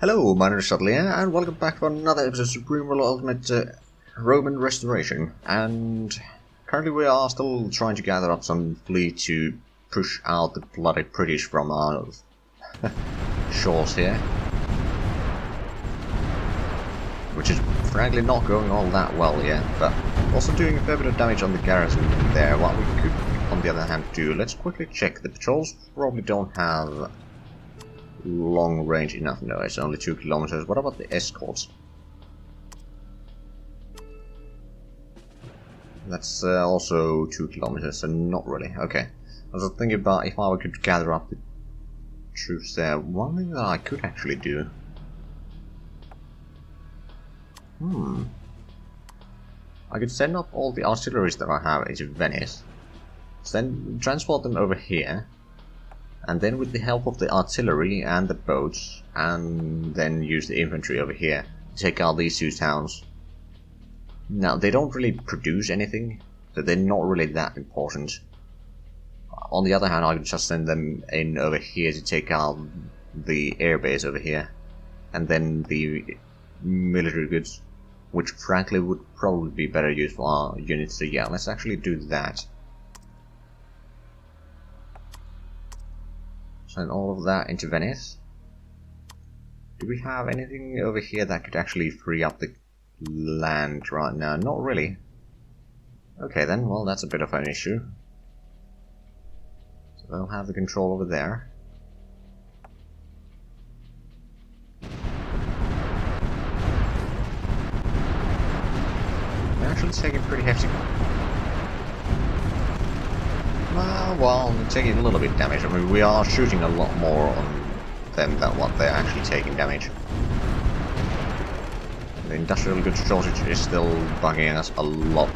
Hello, my name is Zhatelier, and welcome back for another episode of Supreme World Ultimate Roman Restoration. And currently we are still trying to gather up some fleet to push out the bloody British from our shores here. Which is frankly not going all that well yet, but also doing a fair bit of damage on the garrison there. What we could, on the other hand, do, let's quickly check. The patrols probably don't have long range enough. No, it's only 2 kilometers. What about the escorts? That's also 2 kilometers, so not really. Okay. I was thinking about if I could gather up the troops there. One thing that I could actually do. I could send up all the artilleries that I have into Venice, then transport them over here, and then with the help of the artillery and the boats, and then use the infantry over here to take out these two towns. Now, they don't really produce anything, so they're not really that important. On the other hand, I could just send them in over here to take out the airbase over here, and then the military goods, which frankly would probably be better used for our units. So yeah, let's actually do that. Send all of that into Venice. Do we have anything over here that could actually free up the land right now? Not really. Okay then, well that's a bit of an issue. So they'll have the control over there. They're actually taking pretty hefty. Well, they're taking a little bit damage. I mean, we are shooting a lot more on them than what they're actually taking damage. The industrial goods shortage is still bugging us a lot.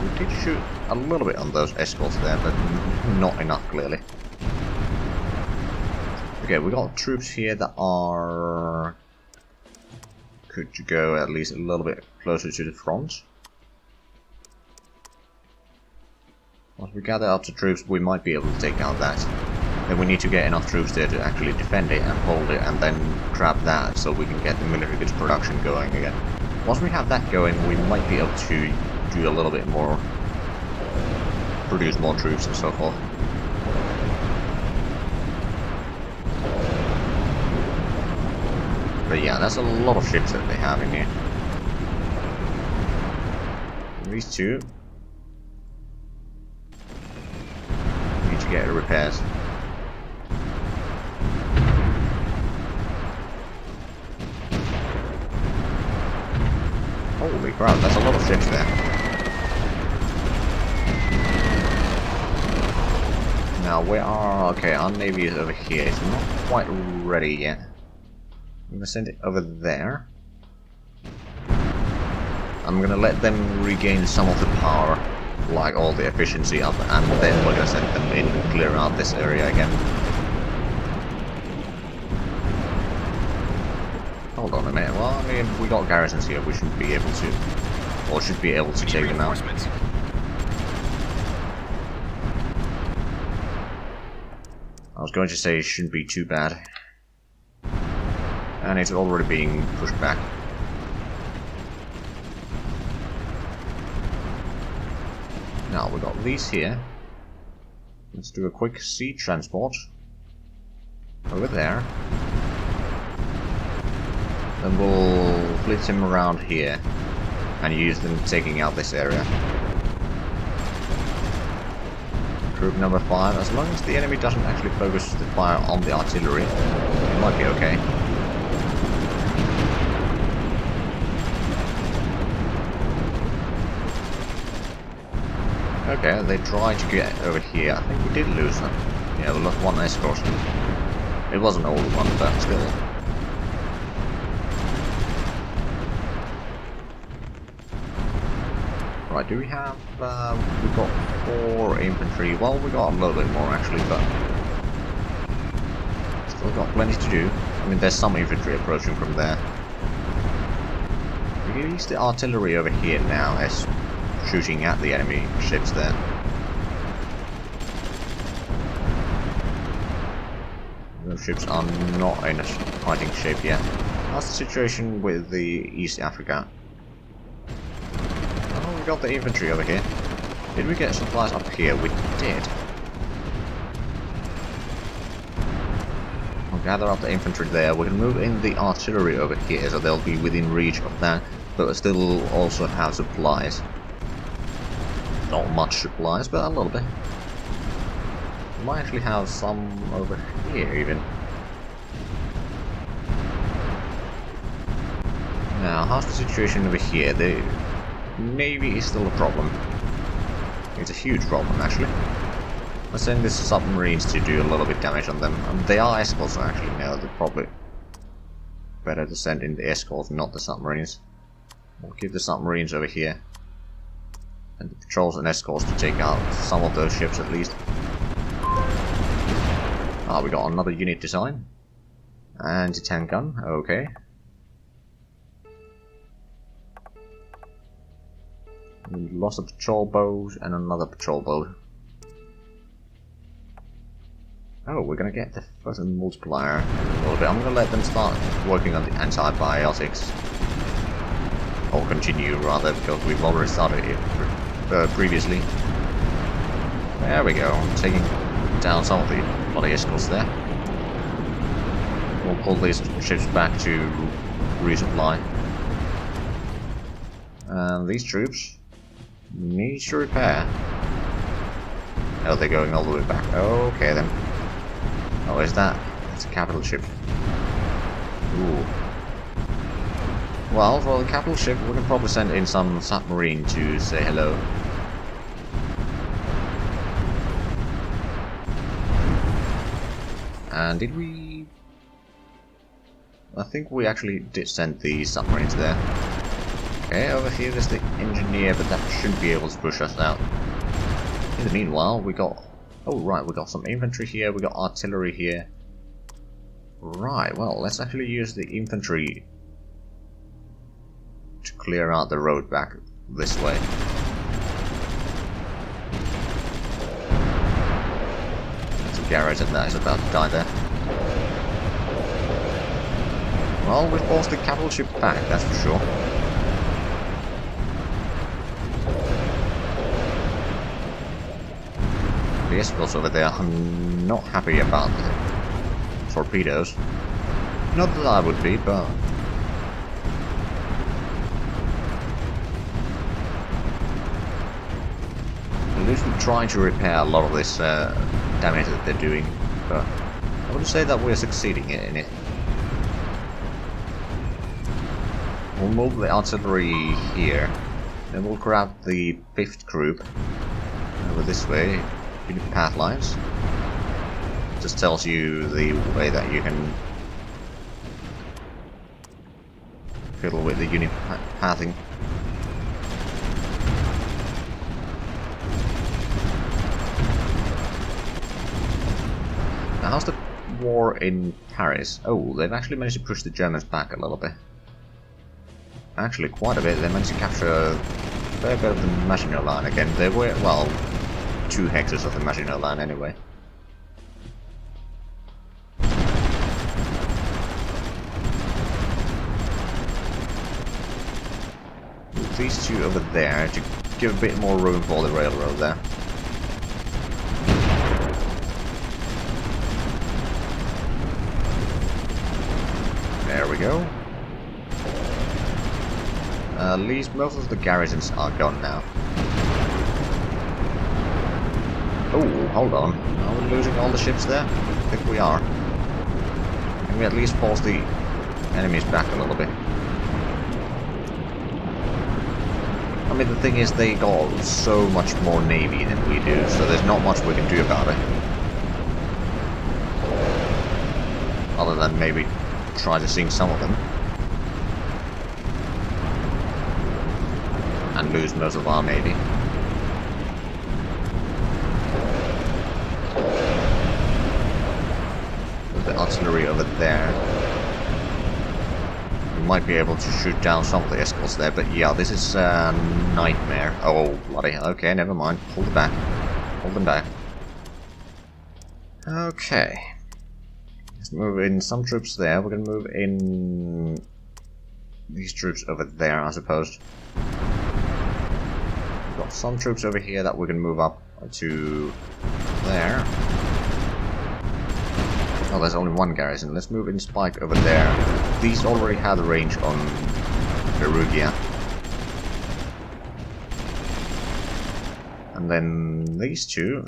We did shoot a little bit on those escorts there, but not enough, clearly. Okay, we got troops here that are good to go at least a little bit closer to the front. Once we gather up the troops, we might be able to take out that. Then we need to get enough troops there to actually defend it and hold it, and then grab that so we can get the military goods production going again. Once we have that going, we might be able to do a little bit more, produce more troops and so forth. But yeah, that's a lot of ships that they have in here. These two need to get repairs. Holy crap, that's a lot of ships there. Now we are... okay, our navy is over here. It's not quite ready yet. I'm gonna send it over there. I'm gonna let them regain some of the power, like all the efficiency up, and then we're gonna send them in and clear out this area again. Hold on a minute. Well, I mean, we got garrisons here. We should be able to, or should be able to take them out. I was going to say it shouldn't be too bad. And it's already being pushed back. Now we got these here. Let's do a quick sea transport over there. Then we'll blitz him around here and use them taking out this area. Group number 5, as long as the enemy doesn't actually focus the fire on the artillery, it might be okay. Okay, they tried to get over here. I think we did lose them. Yeah, we lost one escort. It was an old one, but still. Right, do we have... we got 4 infantry. Well, we got a little bit more actually, but... still got plenty to do. I mean, there's some infantry approaching from there. Release the artillery over here now as shooting at the enemy ships there. Those ships are not in a fighting shape yet. How's the situation with the East Africa? Oh, we got the infantry over here. Did we get supplies up here? We did. I'll gather up the infantry there. We can move in the artillery over here, so they'll be within reach of that, but still also have supplies. Not much supplies, but a little bit. We might actually have some over here, even. Now, how's the situation over here? The Navy is still a problem. It's a huge problem, actually. Let's send these submarines to do a little bit damage on them. They are escorts, actually. No, they're probably better to send in the escorts, not the submarines. We'll keep the submarines over here. And the patrols and escorts to take out some of those ships, at least. Ah, we got another unit design. Anti-tank gun, okay. We lost a patrol boat and another patrol boat. Oh, we're gonna get the first multiplier in a little bit. I'm gonna let them start working on the antibiotics. Or continue, rather, because we've already started it previously. There we go, I'm taking down some of the bloody escorts there. We'll pull these ships back to resupply. And these troops need to repair. Oh, they're going all the way back. Okay then. Oh, is that? It's a capital ship. Ooh. Well, for the capital ship, we can probably send in some submarine to say hello. And did we... I think we actually did send the submarines there. Okay, over here there's the engineer, but that shouldn't be able to push us out. In the meanwhile, we got... Oh right, we got some infantry here, we got artillery here. Right, well, let's actually use the infantry to clear out the road back this way. There's a garrison that is about to die there. Well, we've forced the capital ship back, that's for sure. The escorts over there are not happy about the torpedoes. Not that I would be, but... at least we're trying to repair a lot of this damage that they're doing, but I wouldn't say that we're succeeding in it. We'll move the artillery here, then we'll grab the 5th group over this way. Unit path lines. Just tells you the way that you can fiddle with the unit pathing. Now, how's the war in Paris? Oh, they've actually managed to push the Germans back a little bit. Actually, quite a bit. They managed to capture a fair bit of the Maginot Line again. They were, well, 2 hexes of the Maginot Line anyway. Move these 2 over there to give a bit more room for the railroad there. There we go. At least most of the garrisons are gone now. Oh, hold on. Are we losing all the ships there? I think we are. Can we at least force the enemies back a little bit? I mean, the thing is, they got so much more navy than we do, so there's not much we can do about it. Other than maybe try to sink some of them. And lose most of our navy. With the artillery over there. We might be able to shoot down some of the escorts there, but yeah, this is a nightmare. Oh, bloody, okay, never mind. Hold them back. Hold them back. Okay. Let's move in some troops there. We're gonna move in these troops over there, I suppose. We've got some troops over here that we can move up to there. Oh, there's only one garrison. Let's move in Spike over there. These already had the range on Perugia. And then these two.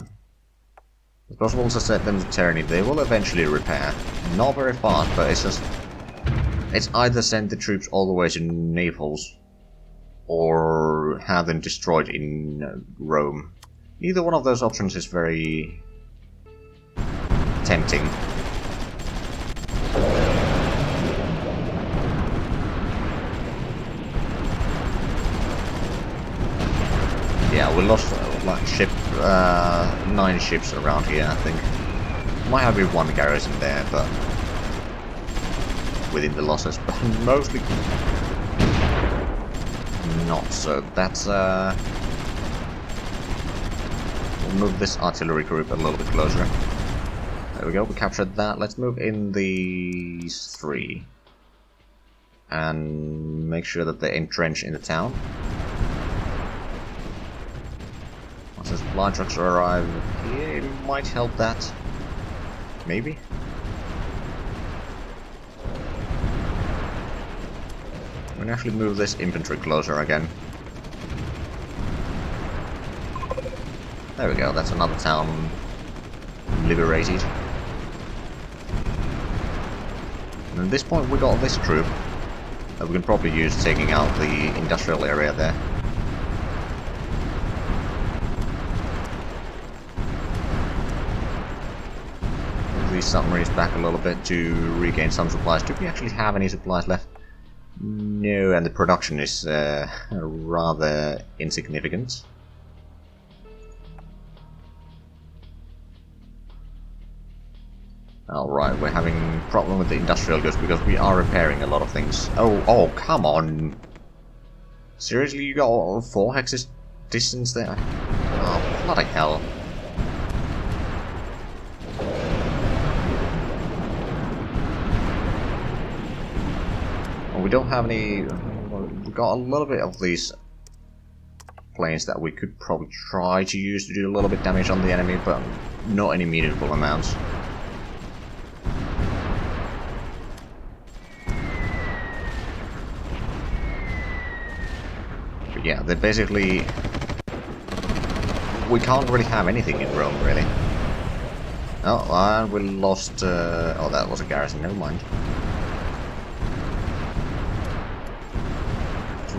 It's possible to set them to tyranny. They will eventually repair. Not very fast, but it's just... It's either send the troops all the way to Naples, or have them destroyed in Rome. Neither one of those options is very... tempting. Yeah, we lost like 9 ships around here, I think. Might have been one garrison there, but within the losses, but mostly not. So that's we'll move this artillery group a little bit closer. There we go. We captured that. Let's move in these 3 and make sure that they entrench in the town. Once the supply trucks arrive here, it might help that. Maybe? We can actually move this infantry closer again. There we go, that's another town liberated. And at this point we got this troop that we can probably use taking out the industrial area there. These submarines back a little bit to regain some supplies. Do we actually have any supplies left? No, and the production is rather insignificant. Alright, we're having a problem with the industrial goods because we are repairing a lot of things. Oh, come on! Seriously, you got 4 hexes distance there? Oh, bloody hell. We don't have any... We've got a little bit of these planes that we could probably try to use to do a little bit damage on the enemy, but not any meaningful amounts. But yeah, they're basically... We can't really have anything in Rome, really. Oh, and we lost... Oh, that was a garrison, never mind.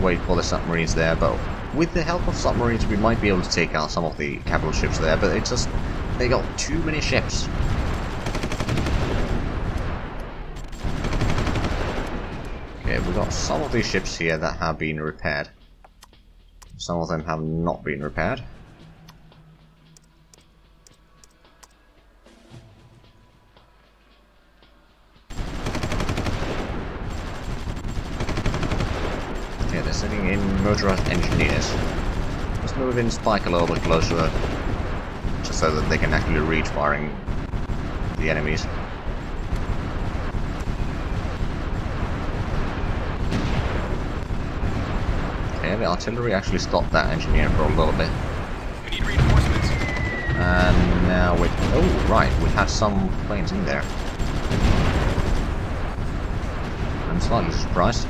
Wait for the submarines there, but with the help of submarines we might be able to take out some of the capital ships there, but it's just they got too many ships. Okay, we got some of these ships here that have been repaired. Some of them have not been repaired. They're sitting in motorized engineers. Let's move in Spike a little bit closer, just so that they can actually reach firing the enemies. Okay, the artillery actually stopped that engineer for a little bit. We need reinforcements. And now we... Oh, right, we had some planes in there. I'm slightly surprised.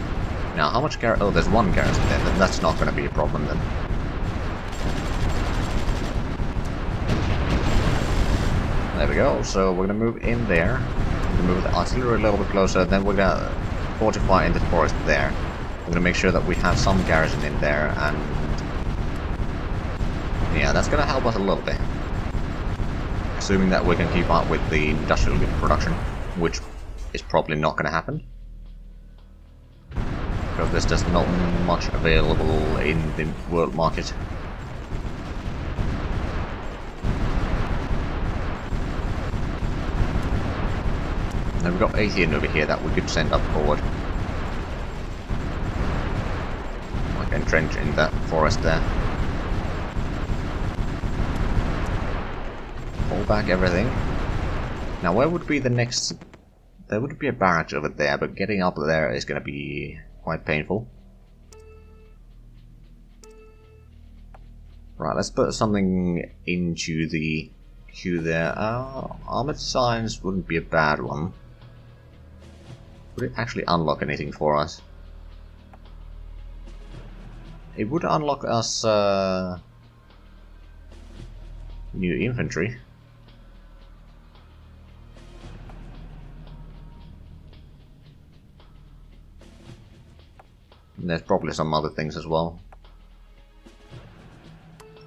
Now, how much garrison? Oh, there's one garrison there. That's not going to be a problem then. There we go. So we're going to move in there. We're going to move the artillery a little bit closer. Then we're going to fortify in the forest there. We're going to make sure that we have some garrison in there, and yeah, that's going to help us a little bit. Assuming that we can keep up with the industrial production, which is probably not going to happen. Because there's just not much available in the world market. Now we've got 18 over here that we could send up forward. Like entrench in that forest there. Pull back everything. Now where would be the next There would be a barracks over there, but getting up there is going to be quite painful. Right, let's put something into the queue there. Armored Science wouldn't be a bad one. Would it actually unlock anything for us? It would unlock us new infantry. And there's probably some other things as well.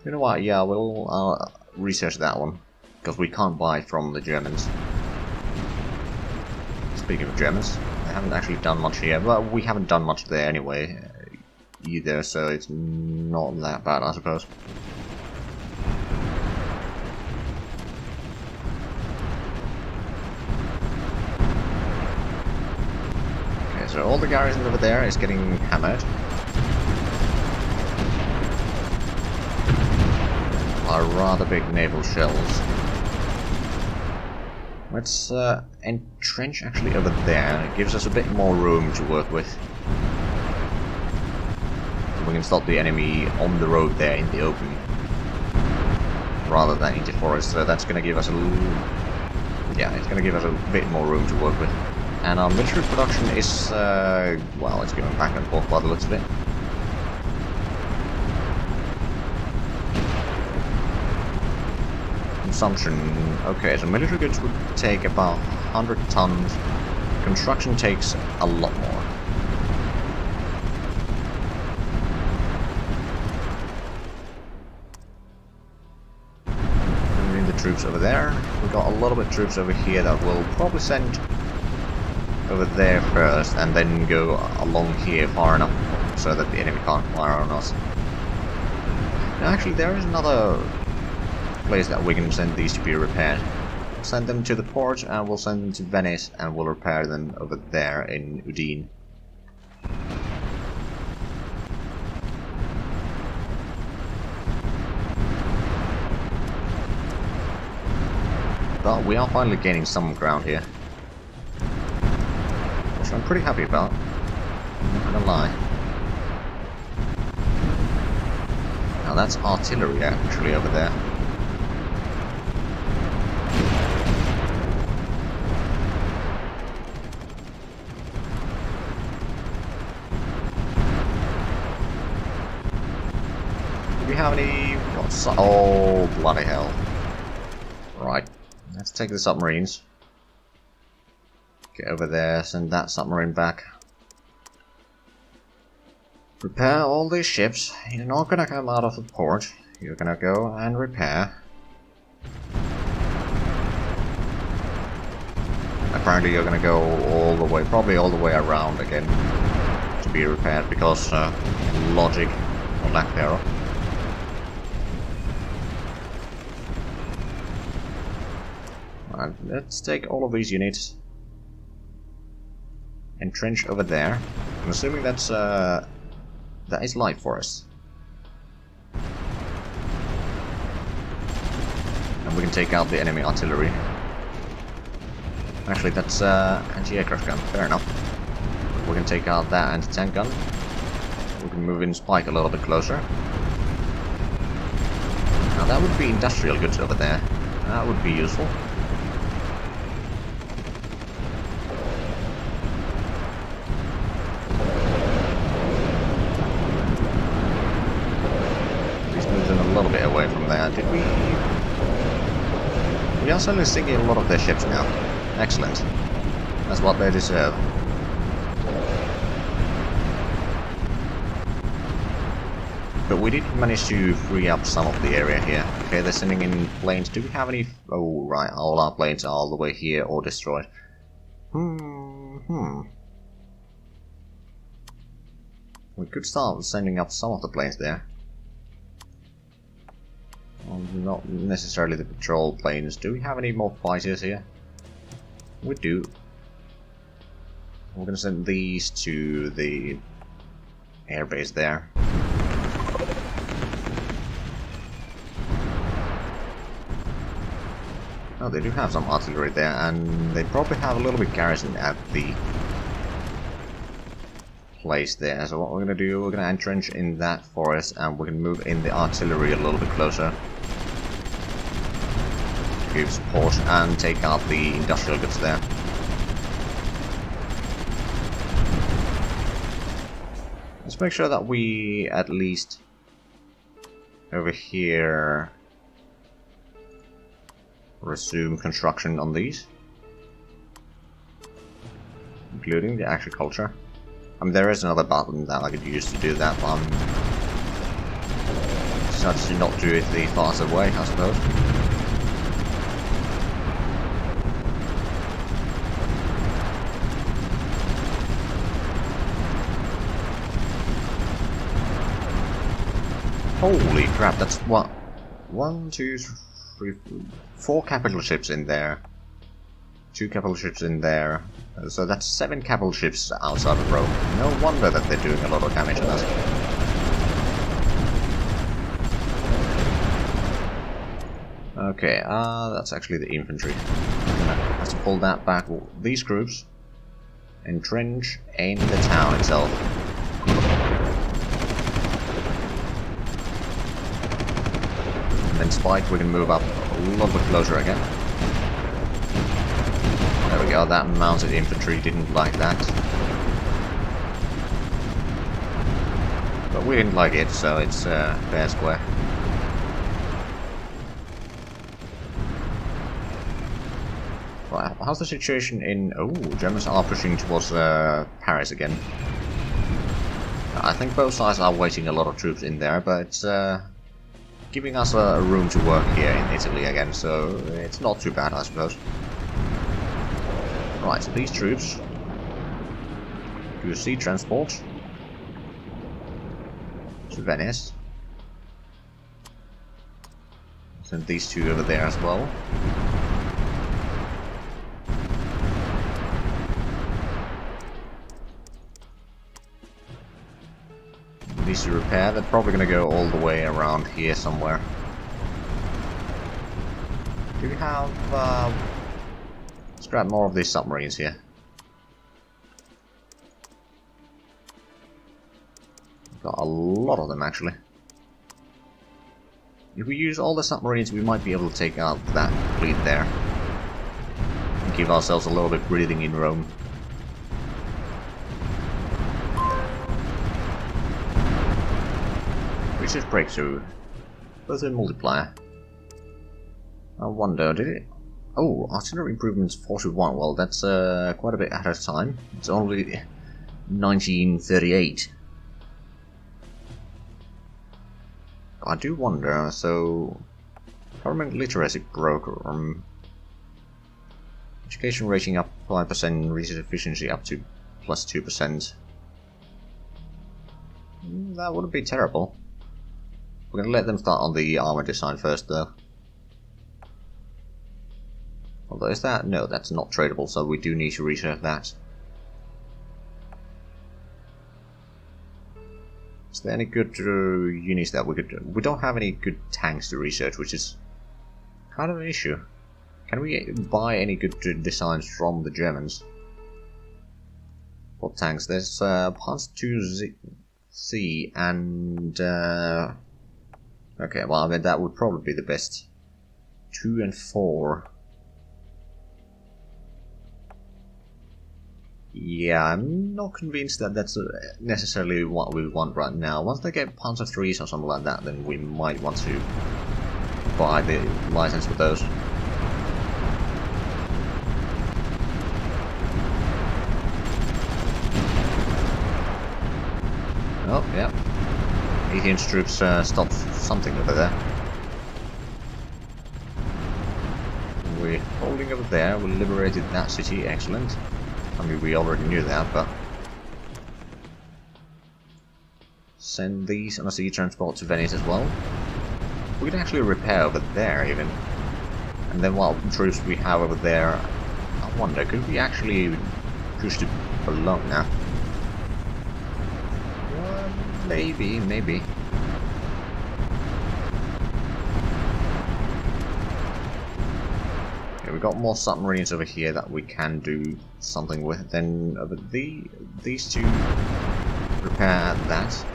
You know what, yeah, we'll research that one. Because we can't buy from the Germans. Speaking of Germans, they haven't actually done much here. Well, we haven't done much there anyway, either, so it's not that bad, I suppose. Okay, so all the garrison over there is getting hammered. Are rather big naval shells. Let's entrench actually over there. It gives us a bit more room to work with. We can stop the enemy on the road there in the open, rather than in the forest. So that's going to give us a it's going to give us a bit more room to work with. And our military production is well, it's going back and forth by the looks of it. Consumption. Okay, so military goods would take about 100 tons. Construction takes a lot more. Moving the troops over there. We've got a little bit of troops over here that we'll probably send over there first, and then go along here far enough so that the enemy can't fire on us. Now, actually, there is another place that we can send these to be repaired. We'll send them to the port, and we'll send them to Venice, and we'll repair them over there in Udine. But we are finally gaining some ground here, which I'm pretty happy about, I'm not gonna lie. Now that's artillery actually over there. Do we have any... oh, bloody hell. Right, let's take the submarines. Get over there, send that submarine back. Repair all these ships. You're not gonna come out of the port. You're gonna go and repair. Apparently you're gonna go all the way, probably all the way around again to be repaired, because logic, or lack thereof. Alright, let's take all of these units. Entrench over there. I'm assuming that's that is light forest. And we can take out the enemy artillery. Actually, that's anti-aircraft gun. Fair enough. We can take out that anti-tank gun. We can move in Spike a little bit closer. Now that would be industrial goods over there. That would be useful. A little bit away from there. Did we? We are suddenly sinking a lot of their ships now. Excellent. That's what they deserve. But we did manage to free up some of the area here. Okay, they're sending in planes. Do we have any? Oh, right. All our planes are all the way here or destroyed. We could start sending up some of the planes there. Not necessarily the patrol planes. Do we have any more fighters here? We do. We're gonna send these to the airbase there. Oh, they do have some artillery there, and they probably have a little bit garrison at the place there. So what we're gonna do, we're gonna entrench in that forest, and we can move in the artillery a little bit closer to give support and take out the industrial goods there. Let's make sure that we at least over here resume construction on these, including the agriculture. I mean, there is another button that I could use to do that, but I'm decided to not do it the faster way, I suppose. Holy crap, that's what? 1, 2, 3, 4 capital ships in there. 2 capital ships in there. So that's 7 capital ships outside of Rome. No wonder that they're doing a lot of damage on us. Okay, that's actually the infantry. Let's pull that back. These groups entrench in the town itself. Then Spike, we can move up a little bit closer again. There we go, that mounted infantry didn't like that. But we didn't like it, so it's fair square. Right, how's the situation in... Oh, Germans are pushing towards Paris again. I think both sides are waiting a lot of troops in there, but it's giving us a room to work here in Italy again, so it's not too bad, I suppose. Right, so these troops do sea transport to Venice. Send these 2 over there as well. These to repair, they're probably going to go all the way around here somewhere. Do we have... let's grab more of these submarines here. Got a lot of them actually. If we use all the submarines, we might be able to take out that fleet there. And give ourselves a little bit breathing in Rome. Research breakthrough. Both in multiplier. I wonder, did it... Oh, artillery improvements 41. Well, that's quite a bit ahead of time. It's only 1938. I do wonder, so... Government literacy program. Education rating up 5%, research efficiency up to plus 2%. That wouldn't be terrible. We're gonna let them start on the armor design first, though. Although, is that? No, that's not tradable, so we do need to research that. Is there any good units that we could... We don't have any good tanks to research, which is kind of an issue. Can we buy any good designs from the Germans? For tanks, there's Panzer II C and... okay, well, I mean, that would probably be the best. 2 and 4. Yeah, I'm not convinced that that's necessarily what we want right now. Once they get Panzer IIIs or something like that, then we might want to buy the license for those. Oh, yeah. 18-inch troops stopped something over there. We're holding over there, we liberated that city, excellent. I mean, we already knew that, but... Send these on a sea transport to Venice as well. We can actually repair over there, even. And then what troops we have over there... I wonder, could we actually push to Bologna? Well, maybe, maybe. we've got more submarines over here that we can do something with. Then over these two, repair that.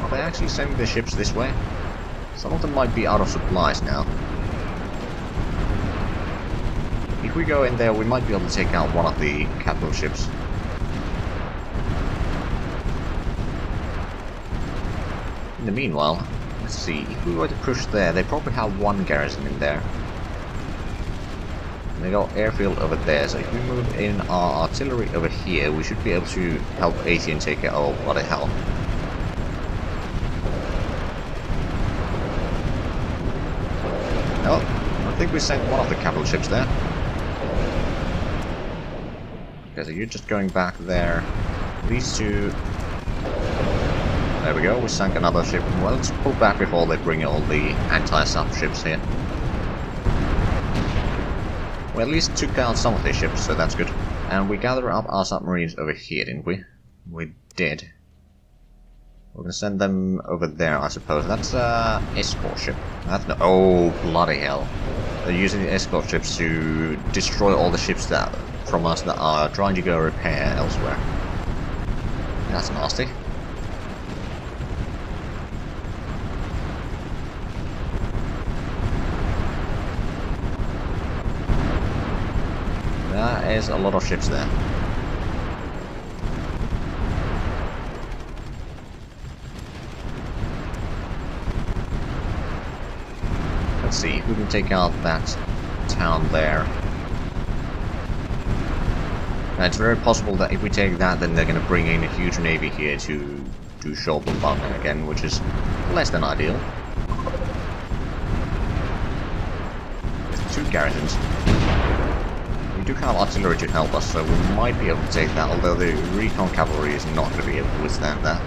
Are they actually sending the ships this way? Some of them might be out of supplies now. If we go in there, we might be able to take out one of the capital ships. In the meanwhile, let's see, if we were to push there, they probably have one garrison in there. And they got airfield over there, so if we move in our artillery over here, we should be able to help Asian take it. Oh, what the hell. Oh, I think we sent one of the capital ships there. Okay, so you're just going back there. These two... There we go, we sank another ship. Well, let's pull back before they bring all the anti-sub ships here. We at least took down some of these ships, so that's good. And we gathered up our submarines over here, didn't we? We did. We're gonna send them over there, I suppose. That's escort ship. That's no... Oh, bloody hell. They're using the escort ships to destroy all the ships that from us that are trying to go repair elsewhere. That's nasty. There is a lot of ships there. Let's see if we can take out that town there. Now, it's very possible that if we take that, then they're going to bring in a huge navy here to do shore bombardment again, which is less than ideal. There's 2 garrisons. We do have artillery to help us, so we might be able to take that, although the recon cavalry is not going to be able to withstand that.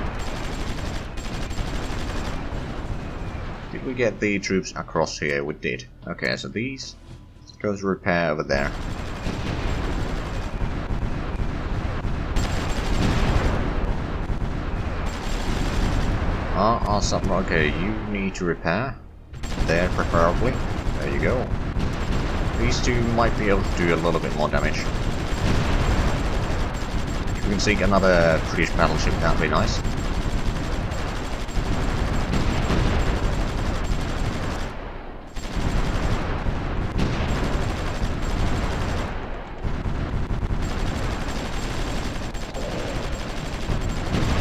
Did we get the troops across here? We did. Okay, so these go to repair over there. Our submarine. Okay, you need to repair. There, preferably. There you go. These two might be able to do a little bit more damage. If we can sink another British battleship, that'd be nice.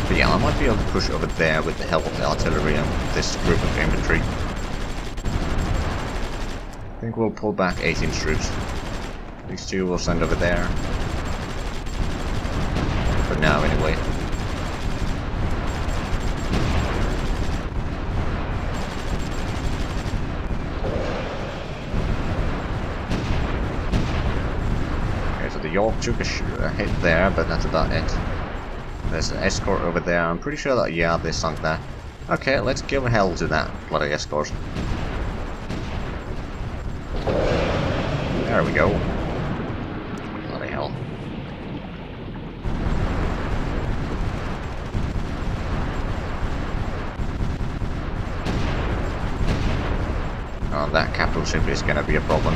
But yeah, I might be able to push over there with the help of the artillery and this group of infantry. I think we'll pull back 18 troops. These two we'll send over there. For now, anyway. Okay, so the York took a hit there, but that's about it. There's an escort over there. I'm pretty sure that, yeah, they sunk that. Okay, let's give hell to that bloody escort. There we go. Bloody hell. Oh, that capital ship is gonna be a problem.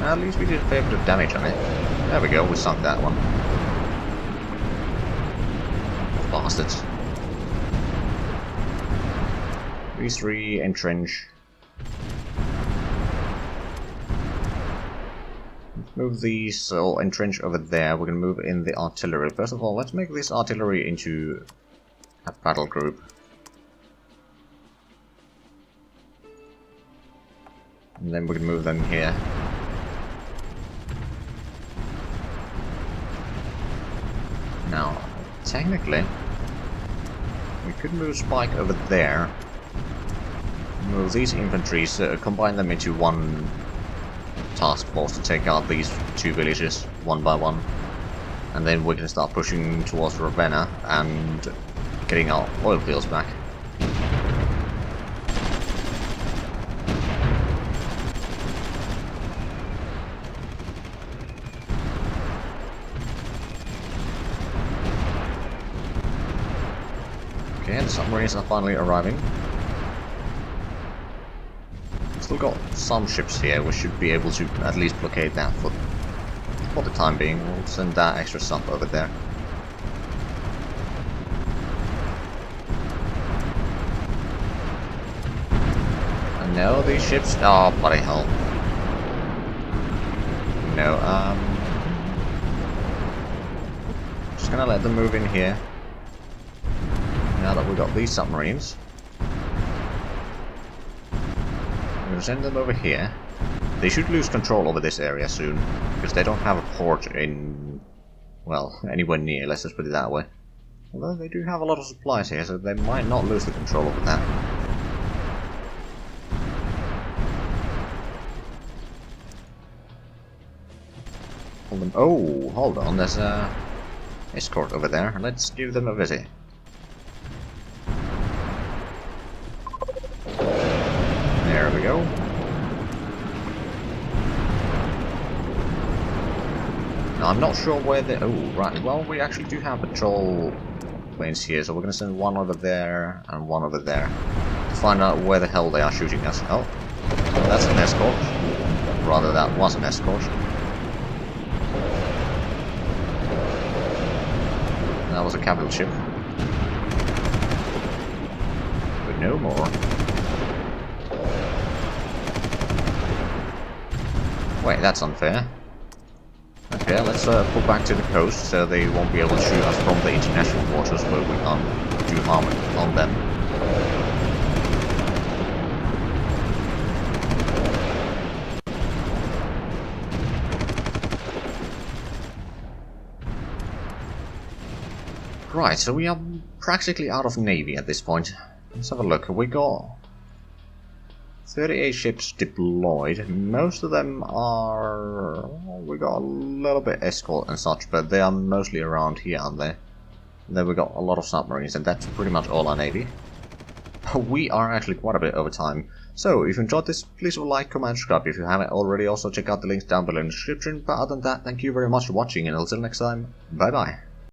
At least we did a fair bit of damage on it. There we go, we sunk that one. Bastards. These 3 entrench. Let's move these all entrench over there. We're gonna move in the artillery. First of all, let's make this artillery into a battle group. And then we can move them here. Now, technically, we could move Spike over there. Move these infantry, combine them into one task force to take out these 2 villages one by one. And then we can start pushing towards Ravenna and getting our oil fields back. Okay, the submarines are finally arriving. Still got some ships here, we should be able to at least blockade that for the time being. We'll send that extra stuff over there. And no, these ships... oh, bloody hell. No, just gonna let them move in here. Now that we've got these submarines. I'm gonna send them over here. They should lose control over this area soon, because they don't have a port in... well, anywhere near, let's just put it that way. Although they do have a lot of supplies here, so they might not lose the control over that. Oh, hold on, there's a escort over there. Let's give them a visit. There we go. Now, I'm not sure where they... oh, right, well, we actually do have patrol planes here, so we're gonna send one over there and one over there to find out where the hell they are shooting us. Oh, well, that's an escort. Rather, that was an escort. That was a capital ship. But no more. Wait, that's unfair. Okay, let's pull back to the coast so they won't be able to shoot us from the international waters where we can't do harm on them. Right, so we are practically out of navy at this point. Let's have a look. We got 38 ships deployed. Most of them are... we got a little bit escort and such, but they are mostly around here, aren't they? And then we got a lot of submarines, and that's pretty much all our navy. We are actually quite a bit over time. So, if you enjoyed this, please like, comment, subscribe if you haven't already. Also check out the links down below in the description. But other than that, thank you very much for watching, and until next time, bye bye.